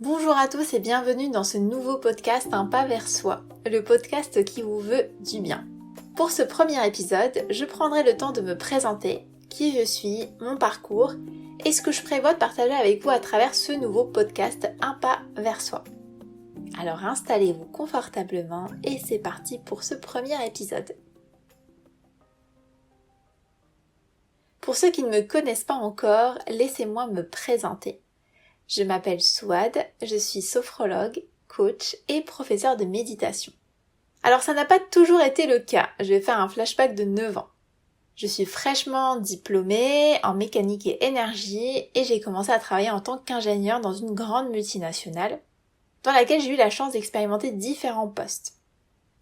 Bonjour à tous et bienvenue dans ce nouveau podcast Un pas vers soi, le podcast qui vous veut du bien. Pour ce premier épisode, je prendrai le temps de me présenter, qui je suis, mon parcours et ce que je prévois de partager avec vous à travers ce nouveau podcast Un pas vers soi. Alors installez-vous confortablement et c'est parti pour ce premier épisode. Pour ceux qui ne me connaissent pas encore, laissez-moi me présenter. Je m'appelle Souad, je suis sophrologue, coach et professeure de méditation. Alors ça n'a pas toujours été le cas, je vais faire un flashback de 9 ans. Je suis fraîchement diplômée en mécanique et énergie et j'ai commencé à travailler en tant qu'ingénieure dans une grande multinationale dans laquelle j'ai eu la chance d'expérimenter différents postes.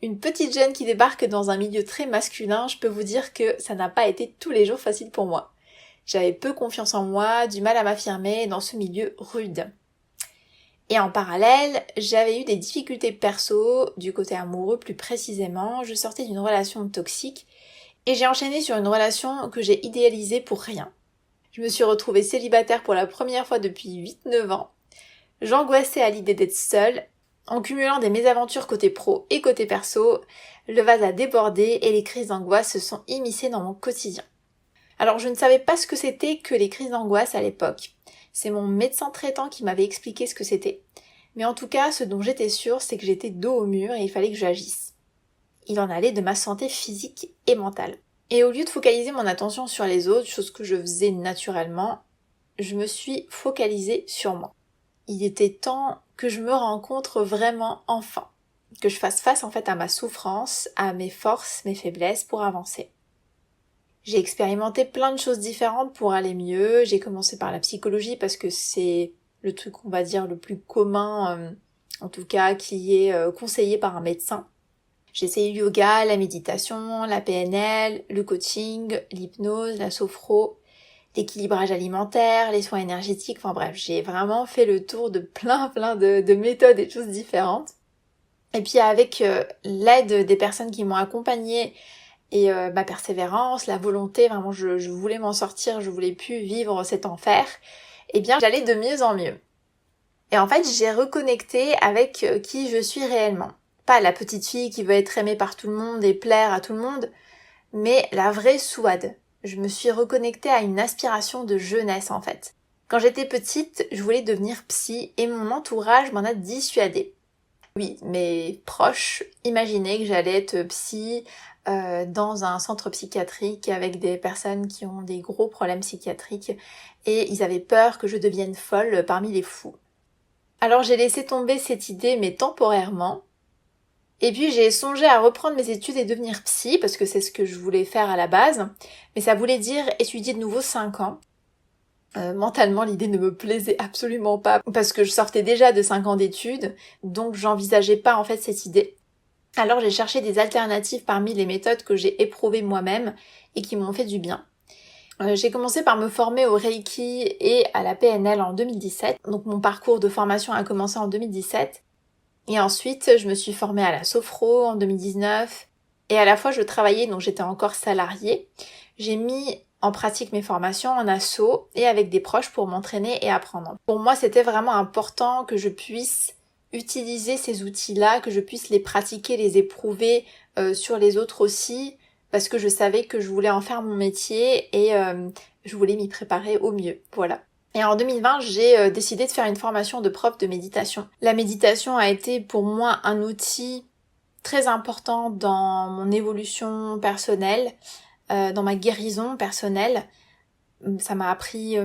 Une petite jeune qui débarque dans un milieu très masculin, je peux vous dire que ça n'a pas été tous les jours facile pour moi. J'avais peu confiance en moi, du mal à m'affirmer dans ce milieu rude. Et en parallèle, j'avais eu des difficultés perso, du côté amoureux plus précisément, je sortais d'une relation toxique et j'ai enchaîné sur une relation que j'ai idéalisée pour rien. Je me suis retrouvée célibataire pour la première fois depuis 8-9 ans. J'angoissais à l'idée d'être seule. En cumulant des mésaventures côté pro et côté perso, le vase a débordé et les crises d'angoisse se sont immiscées dans mon quotidien. Alors je ne savais pas ce que c'était que les crises d'angoisse à l'époque. C'est mon médecin traitant qui m'avait expliqué ce que c'était. Mais en tout cas, ce dont j'étais sûre, c'est que j'étais dos au mur et il fallait que j'agisse. Il en allait de ma santé physique et mentale. Et au lieu de focaliser mon attention sur les autres, chose que je faisais naturellement, je me suis focalisée sur moi. Il était temps que je me rencontre vraiment enfin. Que je fasse face en fait à ma souffrance, à mes forces, mes faiblesses pour avancer. J'ai expérimenté plein de choses différentes pour aller mieux. J'ai commencé par la psychologie parce que c'est le truc, on va dire, le plus commun, en tout cas, qui est conseillé par un médecin. J'ai essayé le yoga, la méditation, la PNL, le coaching, l'hypnose, la sophro, l'équilibrage alimentaire, les soins énergétiques, enfin bref, j'ai vraiment fait le tour de plein de méthodes et de choses différentes. Et puis avec l'aide des personnes qui m'ont accompagnée, et ma persévérance, la volonté, vraiment je voulais m'en sortir, je voulais plus vivre cet enfer, eh bien j'allais de mieux en mieux. Et en fait j'ai reconnecté avec qui je suis réellement. Pas la petite fille qui veut être aimée par tout le monde et plaire à tout le monde, mais la vraie Souad. Je me suis reconnectée à une aspiration de jeunesse en fait. Quand j'étais petite, je voulais devenir psy et mon entourage m'en a dissuadée. Oui, mes proches imaginaient que j'allais être psy dans un centre psychiatrique avec des personnes qui ont des gros problèmes psychiatriques et ils avaient peur que je devienne folle parmi les fous. Alors j'ai laissé tomber cette idée mais temporairement et puis j'ai songé à reprendre mes études et devenir psy parce que c'est ce que je voulais faire à la base, mais ça voulait dire étudier de nouveau 5 ans. Mentalement, l'idée ne me plaisait absolument pas parce que je sortais déjà de 5 ans d'études, donc j'envisageais pas en fait cette idée. Alors j'ai cherché des alternatives parmi les méthodes que j'ai éprouvées moi-même et qui m'ont fait du bien. J'ai commencé par me former au Reiki et à la PNL en 2017, donc mon parcours de formation a commencé en 2017. Et ensuite, je me suis formée à la sophro en 2019 et à la fois je travaillais, donc j'étais encore salariée. J'ai mis en pratique mes formations en asso et avec des proches pour m'entraîner et apprendre. Pour moi, c'était vraiment important que je puisse utiliser ces outils-là, que je puisse les pratiquer, les éprouver sur les autres aussi, parce que je savais que je voulais en faire mon métier et je voulais m'y préparer au mieux. Voilà. Et en 2020, j'ai décidé de faire une formation de prof de méditation. La méditation a été pour moi un outil très important dans mon évolution personnelle, dans ma guérison personnelle. Ça m'a appris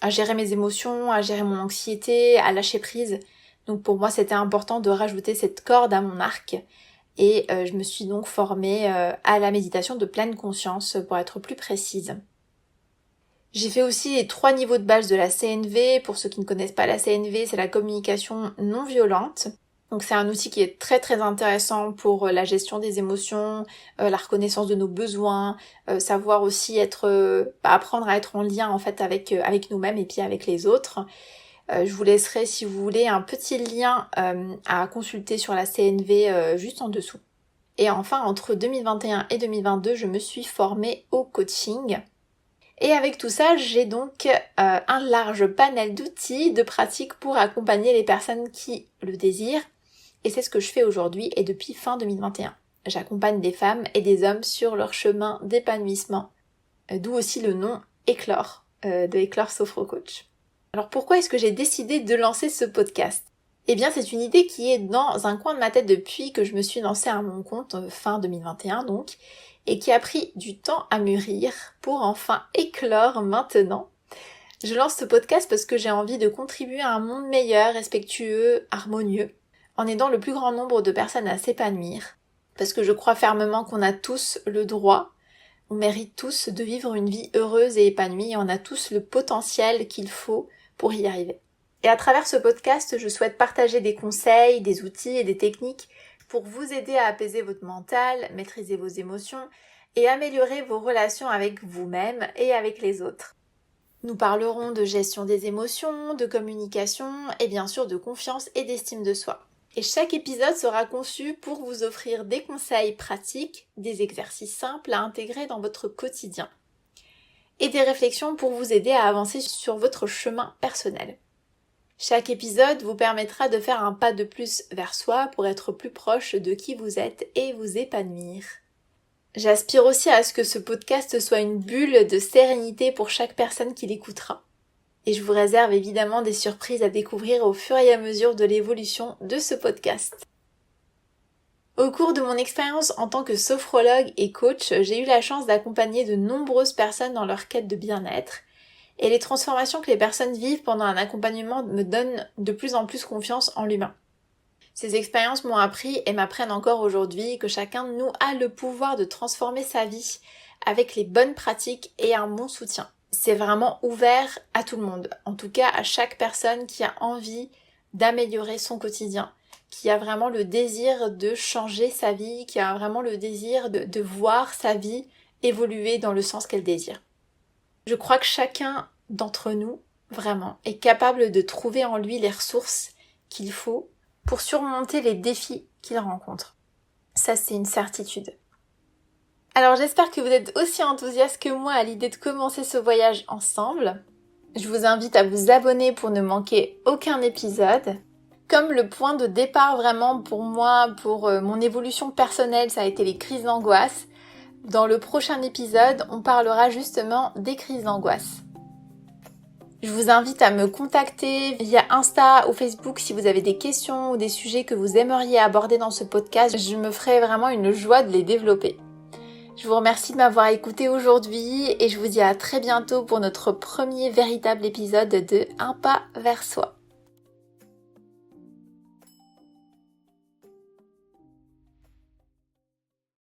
à gérer mes émotions, à gérer mon anxiété, à lâcher prise. Donc pour moi, c'était important de rajouter cette corde à mon arc. Et je me suis donc formée à la méditation de pleine conscience pour être plus précise. J'ai fait aussi les 3 niveaux de base de la CNV. Pour ceux qui ne connaissent pas la CNV, c'est la communication non violente. Donc c'est un outil qui est très très intéressant pour la gestion des émotions, la reconnaissance de nos besoins, savoir aussi apprendre à être en lien en fait avec nous-mêmes et puis avec les autres. Je vous laisserai si vous voulez un petit lien à consulter sur la CNV juste en dessous. Et enfin entre 2021 et 2022, je me suis formée au coaching. Et avec tout ça, j'ai donc un large panel d'outils, de pratiques pour accompagner les personnes qui le désirent. Et c'est ce que je fais aujourd'hui et depuis fin 2021. J'accompagne des femmes et des hommes sur leur chemin d'épanouissement, d'où aussi le nom Éclore, de Éclore Sophro Coach. Alors pourquoi est-ce que j'ai décidé de lancer ce podcast ? Eh bien c'est une idée qui est dans un coin de ma tête depuis que je me suis lancée à mon compte, fin 2021 donc, et qui a pris du temps à mûrir pour enfin éclore maintenant. Je lance ce podcast parce que j'ai envie de contribuer à un monde meilleur, respectueux, harmonieux, en aidant le plus grand nombre de personnes à s'épanouir. Parce que je crois fermement qu'on a tous le droit, on mérite tous de vivre une vie heureuse et épanouie et on a tous le potentiel qu'il faut pour y arriver. Et à travers ce podcast, je souhaite partager des conseils, des outils et des techniques pour vous aider à apaiser votre mental, maîtriser vos émotions et améliorer vos relations avec vous-même et avec les autres. Nous parlerons de gestion des émotions, de communication et bien sûr de confiance et d'estime de soi. Et chaque épisode sera conçu pour vous offrir des conseils pratiques, des exercices simples à intégrer dans votre quotidien et des réflexions pour vous aider à avancer sur votre chemin personnel. Chaque épisode vous permettra de faire un pas de plus vers soi pour être plus proche de qui vous êtes et vous épanouir. J'aspire aussi à ce que ce podcast soit une bulle de sérénité pour chaque personne qui l'écoutera. Et je vous réserve évidemment des surprises à découvrir au fur et à mesure de l'évolution de ce podcast. Au cours de mon expérience en tant que sophrologue et coach, j'ai eu la chance d'accompagner de nombreuses personnes dans leur quête de bien-être. Et les transformations que les personnes vivent pendant un accompagnement me donnent de plus en plus confiance en l'humain. Ces expériences m'ont appris et m'apprennent encore aujourd'hui que chacun de nous a le pouvoir de transformer sa vie avec les bonnes pratiques et un bon soutien. C'est vraiment ouvert à tout le monde, en tout cas à chaque personne qui a envie d'améliorer son quotidien, qui a vraiment le désir de changer sa vie, qui a vraiment le désir de voir sa vie évoluer dans le sens qu'elle désire. Je crois que chacun d'entre nous, vraiment, est capable de trouver en lui les ressources qu'il faut pour surmonter les défis qu'il rencontre. Ça, c'est une certitude. Alors j'espère que vous êtes aussi enthousiaste que moi à l'idée de commencer ce voyage ensemble. Je vous invite à vous abonner pour ne manquer aucun épisode. Comme le point de départ vraiment pour moi, pour mon évolution personnelle, ça a été les crises d'angoisse. Dans le prochain épisode, on parlera justement des crises d'angoisse. Je vous invite à me contacter via Insta ou Facebook si vous avez des questions ou des sujets que vous aimeriez aborder dans ce podcast. Je me ferai vraiment une joie de les développer. Je vous remercie de m'avoir écouté aujourd'hui et je vous dis à très bientôt pour notre premier véritable épisode de Un pas vers soi.